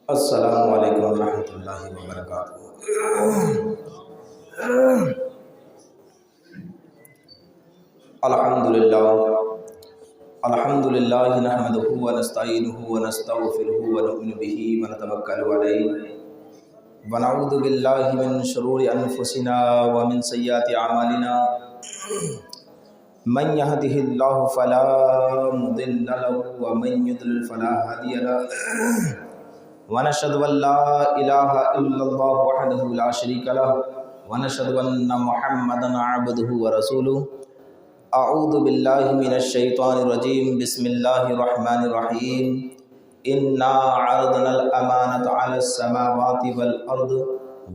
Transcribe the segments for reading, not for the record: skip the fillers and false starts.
السلام علیکم ورحمۃ اللہ وبرکاتہ۔ الحمدللہ نحمدہ ونستعینہ ونستغفرہ ونؤمن بہ ونتوکل علیہ ونعوذ باللہ من شرور انفسنا ومن سیئات اعمالنا من یہدہ اللہ فلا مضل لہ ومن یضلل فلا ہادی لہ ونشهد أن لا إله إلا الله وحده لا شريك له ونشهد أن محمدا عبده ورسوله أعوذ بالله من الشيطان الرجيم بسم الله الرحمن الرحيم إنا عرضنا الأمانة على السماوات والأرض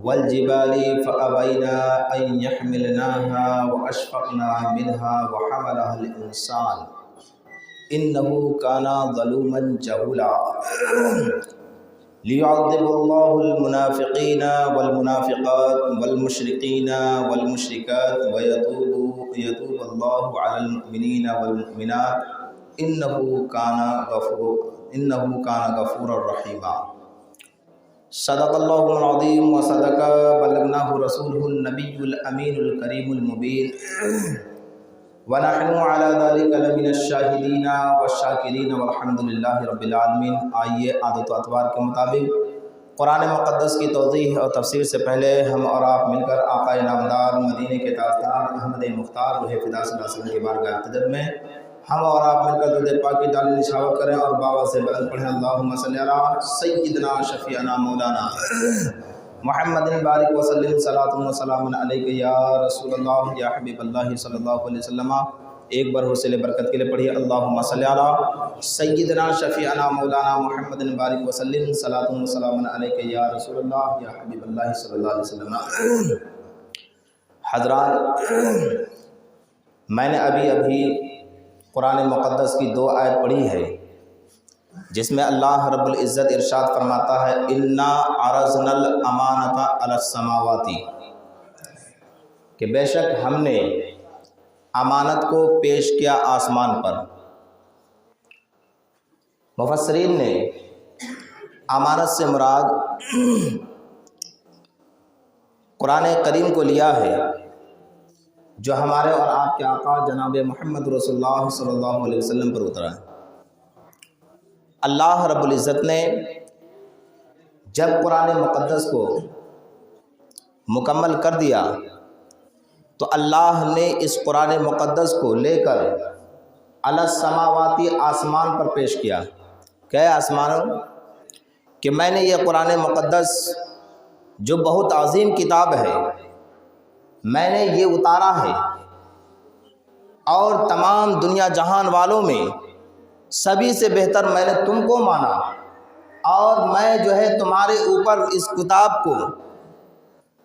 والجبال فأبينا أن يحملناها وأشفقنا منها وحملها الإنسان إنه كان ظلوما جهولا ليعذب الله المنافقين والمنافقات والمشركين والمشركات ويتوب الله على المؤمنين والمؤمنات إنه كان غفورا رحيما۔ صدق الله العظيم وصدق بلغناه رسوله النبي الأمين الكريم المبين ونحن على ذلك لمن الشاہدین والشاکرین والحمد للہ رب العالمین۔ آئیے عادت و اطوار کے مطابق قرآن مقدس کی توضیح اور تفسیر سے پہلے ہم اور آپ مل کر آقا نامدار مدینے کے تاجدار احمد مختار روح فدا صلی اللہ علیہ وسلم کی بارگاہ اقتدار میں ہم اور آپ مل کر درود پاک کی ڈالی نشاور کریں اور بابا سے بلند پڑھیں اللہم صلی علی سیدنا شفیعنا مولانا محمد بارک وسلم صلاۃ و سلام علیک یا رسول اللہ یا حبیب اللہ صلی اللہ علیہ وسلم۔ ایک بار حوصلے برکت کے لیے پڑھیے اللہم صلی علی سیدنا شفیعنا مولانا محمد بارک وسلم صلاۃ و سلام علیک یا رسول اللہ یا حبیب اللہ صلی اللہ علیہ وسلم۔ حضرات، میں نے ابھی قرآن مقدس کی 2 آیت پڑھی ہے جس میں اللہ رب العزت ارشاد فرماتا ہے انا عرضنا الامانۃ علی السماوات، کہ بے شک ہم نے امانت کو پیش کیا آسمان پر۔ مفسرین نے امانت سے مراد قرآن کریم کو لیا ہے جو ہمارے اور آپ کے آقا جناب محمد رسول اللہ صلی اللہ علیہ وسلم پر اترا ہے۔ اللہ رب العزت نے جب قرآن مقدس کو مکمل کر دیا تو اللہ نے اس قرآن مقدس کو لے کر علی السماواتی آسمان پر پیش کیا۔ کہ آسمانوں کہ میں نے یہ قرآن مقدس جو بہت عظیم کتاب ہے میں نے یہ اتارا ہے اور تمام دنیا جہان والوں میں سبھی سے بہتر میں نے تم کو مانا اور میں تمہارے اوپر اس کتاب کو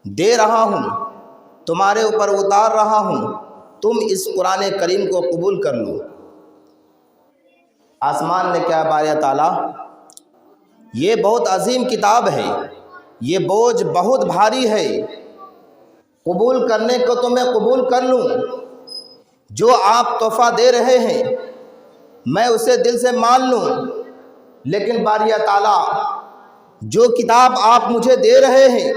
دے رہا ہوں، تمہارے اوپر اتار رہا ہوں، تم اس قرآن کریم کو قبول کر لو۔ آسمان نے کیا بارے تعالیٰ، یہ بہت عظیم کتاب ہے، یہ بوجھ بہت بھاری ہے، قبول کرنے کو تو میں قبول کر لوں، جو آپ تحفہ دے رہے ہیں میں اسے دل سے مان لوں، لیکن باری تعالیٰ جو کتاب آپ مجھے دے رہے ہیں،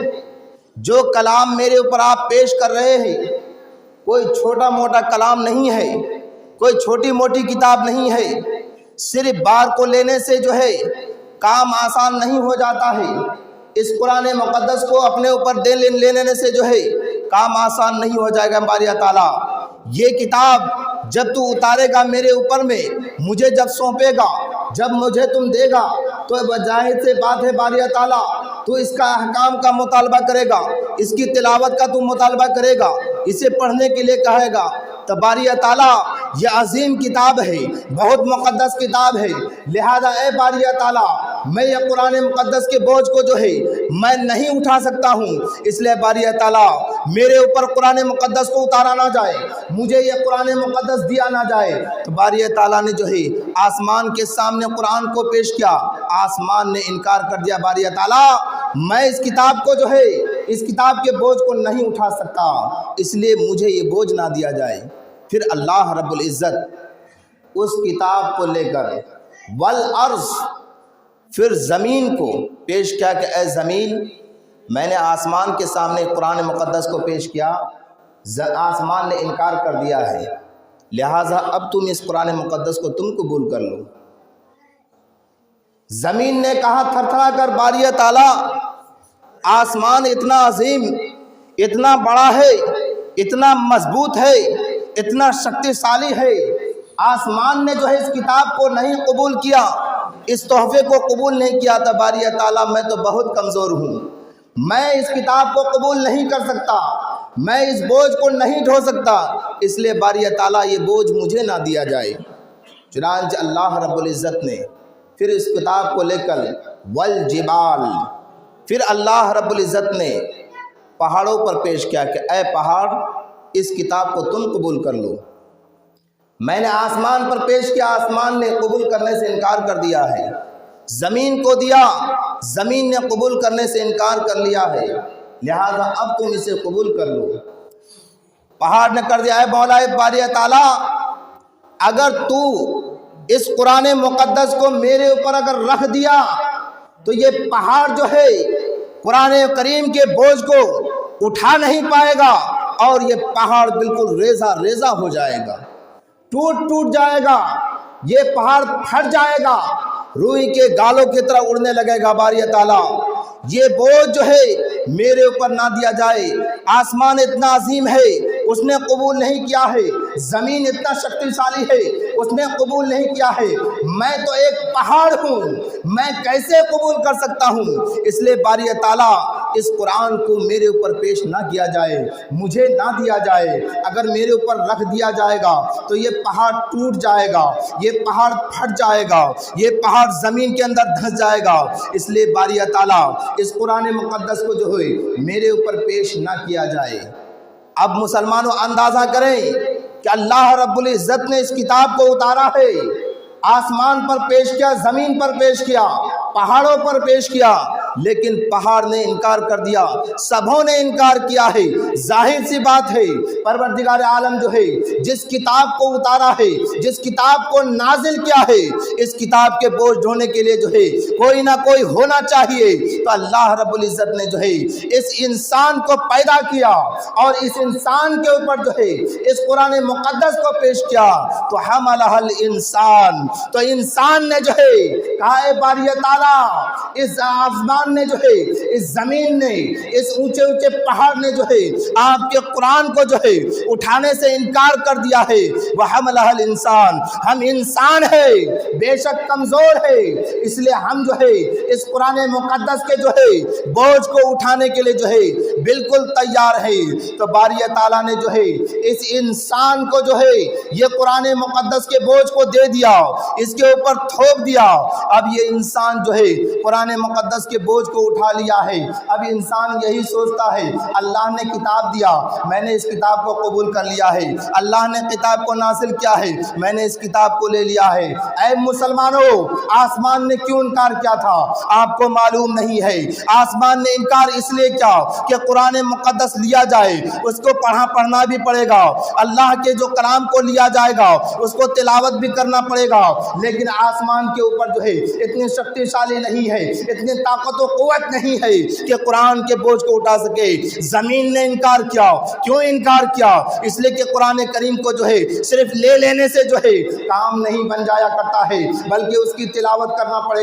جو کلام میرے اوپر آپ پیش کر رہے ہیں، کوئی چھوٹا موٹا کلام نہیں ہے، کوئی چھوٹی موٹی کتاب نہیں ہے۔ صرف بار کو لینے سے کام آسان نہیں ہو جاتا ہے، اس قرآن مقدس کو اپنے اوپر لے لینے سے کام آسان نہیں ہو جائے گا۔ باری تعالیٰ یہ کتاب جب تو اتارے گا میرے اوپر میں، مجھے جب سونپے گا، جب مجھے تم دے گا تو ظاہر سے بات ہے باری تعالیٰ تو اس کا احکام کا مطالبہ کرے گا، اس کی تلاوت کا تم مطالبہ کرے گا، اسے پڑھنے کے لیے کہے گا۔ تو باری تعالیٰ یہ عظیم کتاب ہے، بہت مقدس کتاب ہے، لہذا اے باری تعالیٰ میں یہ قرآن مقدس کے بوجھ کو میں نہیں اٹھا سکتا ہوں، اس لیے باری تعالیٰ میرے اوپر قرآن مقدس کو اتارا نہ جائے، مجھے یہ قرآن مقدس دیا نہ جائے۔ تو باری تعالیٰ نے آسمان کے سامنے قرآن کو پیش کیا، آسمان نے انکار کر دیا۔ باری تعالیٰ میں اس کتاب کو اس کتاب کے بوجھ کو نہیں اٹھا سکتا، اس لیے مجھے یہ بوجھ نہ دیا جائے۔ پھر اللہ رب العزت اس کتاب کو لے کر والارض پھر زمین کو پیش کیا کہ اے زمین، میں نے آسمان کے سامنے قرآن مقدس کو پیش کیا، آسمان نے انکار کر دیا ہے، لہٰذا اب تم اس قرآن مقدس کو تم قبول کر لو۔ زمین نے کہا تھر تھرا کر باری تعالیٰ، آسمان اتنا عظیم، اتنا بڑا ہے، اتنا مضبوط ہے، اتنا شکتیشالی ہے، آسمان نے جو ہے اس کتاب کو نہیں قبول کیا، اس تحفے کو قبول نہیں کیا تھا۔ باری تعالیٰ میں تو بہت کمزور ہوں، میں اس کتاب کو قبول نہیں کر سکتا، میں اس بوجھ کو نہیں ڈھو سکتا، اس لیے باری تعالیٰ یہ بوجھ مجھے نہ دیا جائے۔ چنانچہ اللہ رب العزت نے پھر اس کتاب کو لے کر والجبال، پھر اللہ رب العزت نے پہاڑوں پر پیش کیا کہ اے پہاڑ، اس کتاب کو تم قبول کر لو۔ میں نے آسمان پر پیش کیا، آسمان نے قبول کرنے سے انکار کر دیا ہے۔ زمین کو دیا، زمین نے قبول کرنے سے انکار کر لیا ہے، لہذا اب تم اسے قبول کر لو۔ پہاڑ نے کر دیا، اے مولا باری تعالیٰ، اگر تو اس قرآن مقدس کو میرے اوپر اگر رکھ دیا تو یہ پہاڑ جو ہے قرآن کریم کے بوجھ کو اٹھا نہیں پائے گا، اور یہ پہاڑ بالکل ریزہ ریزہ ہو جائے گا، ٹوٹ جائے گا، یہ پہاڑ پھٹ جائے گا، روئی کے گالوں کی طرح اڑنے لگے گا۔ باری تعالیٰ یہ بوجھ جو ہے میرے اوپر نہ دیا جائے، آسمان اتنا عظیم ہے اس نے قبول نہیں کیا ہے، زمین اتنا شکتیشالی ہے اس نے قبول نہیں کیا ہے، میں تو ایک پہاڑ ہوں، میں کیسے قبول کر سکتا ہوں؟ اس لیے باری تعالیٰ اس قرآن کو میرے اوپر پیش نہ کیا جائے، مجھے نہ دیا جائے۔ اگر میرے اوپر رکھ دیا جائے گا تو یہ پہاڑ ٹوٹ جائے گا، یہ پہاڑ پھٹ جائے گا، یہ پہاڑ زمین کے اندر دھس جائے گا۔ اس لیے باری تعالیٰ اس قرآن مقدس کو جو ہے میرے اوپر پیش نہ کیا جائے۔ اب مسلمانوں اندازہ کریں کہ اللہ رب العزت نے اس کتاب کو اتارا ہے، آسمان پر پیش کیا، زمین پر پیش کیا، پہاڑوں پر پیش کیا، لیکن پہاڑ نے انکار کر دیا، سبوں نے انکار کیا ہے۔ ظاہر سی بات ہے پروردگار عالم جو ہے جس کتاب کو اتارا ہے، جس کتاب کو نازل کیا ہے، اس کتاب کے بوجھ ڈھونے کے لیے جو ہے کوئی نہ کوئی ہونا چاہیے۔ تو اللہ رب العزت نے جو ہے اس انسان کو پیدا کیا اور اس انسان کے اوپر جو ہے اس قرآن مقدس کو پیش کیا، تو حملہ الانسان، تو انسان نے جو ہے کہا اے باری تعالیٰ، اس آسمان نے جو ہے، اس زمین نے، اس اونچے اونچے پہاڑ نے جو ہے آپ کے قرآن کو جو ہے اٹھانے سے انکار کر دیا ہے۔ وحملہ الانسان، ہم انسان ہے، بے شک کمزور ہے، اس لیے ہم جو ہے اس قرآن مقدس کے جو ہے بوجھ کو اٹھانے کے لیے جو ہے بالکل تیار ہے۔ تو باری تعالیٰ نے جو ہے اس انسان کو جو ہے یہ قرآن مقدس کے بوجھ کو دے دیا، اس کے اوپر تھوپ دیا۔ اب یہ انسان جو ہے قرآن مقدس کے بوجھ کو اٹھا لیا ہے۔ اب انسان یہی سوچتا ہے اللہ نے کتاب دیا، میں نے اس کتاب کو قبول کر لیا ہے، اللہ نے کتاب کو نازل کیا ہے، میں نے اس کتاب کو لے لیا ہے۔ اے مسلمانوں، آسمان نے کیوں انکار کیا تھا آپ کو معلوم نہیں ہے؟ آسمان نے انکار اس لیے کیا کہ قرآن مقدس لیا جائے، اس کو پڑھنا بھی پڑے گا، اللہ کے جو کلام کو لیا جائے گا اس کو تلاوت بھی کرنا پڑے گا، لیکن آسمان کے اوپر جو ہے اتنی شکتیشالی نہیں ہے، اتنی طاقت و قوت نہیں ہے کہ قرآن کے بوجھ کو اٹھا سکے۔ زمین نے انکار کیا، کیوں انکار کیا؟ اس لیے کہ قرآن کریم کو جو ہے صرف لے لینے سے جو ہے کام نہیں بن جایا کرتا ہے، بلکہ اس کی تلاوت کرنا پڑے گا۔